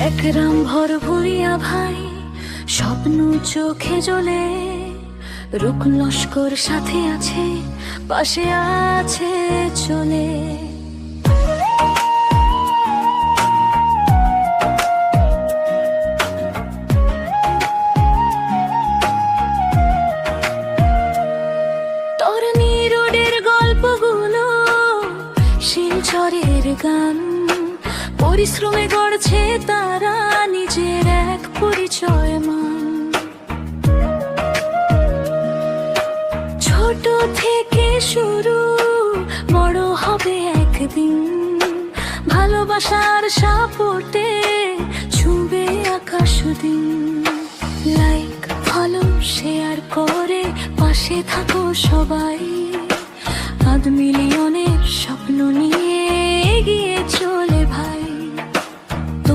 একরাম ভর ভুলিয়া ভাই স্বপ্ন চোখে জ্বলে, রুক লস্কর সাথে আছে, পাশে আছে চলে। তরুণী রোডের গল্পগুলো, শিলচরের গান, পরিশ্রমে গড়ছে তারা নিজের এক পরিচয় মান। ছোট থেকে শুরু, বড় হবে একদিন, ভালোবাসার সাপোর্টে ছুঁবে আকাশ দিন। লাইক ফলো শেয়ার করে পাশে থাকো সবাই, 1 মিলিয়ন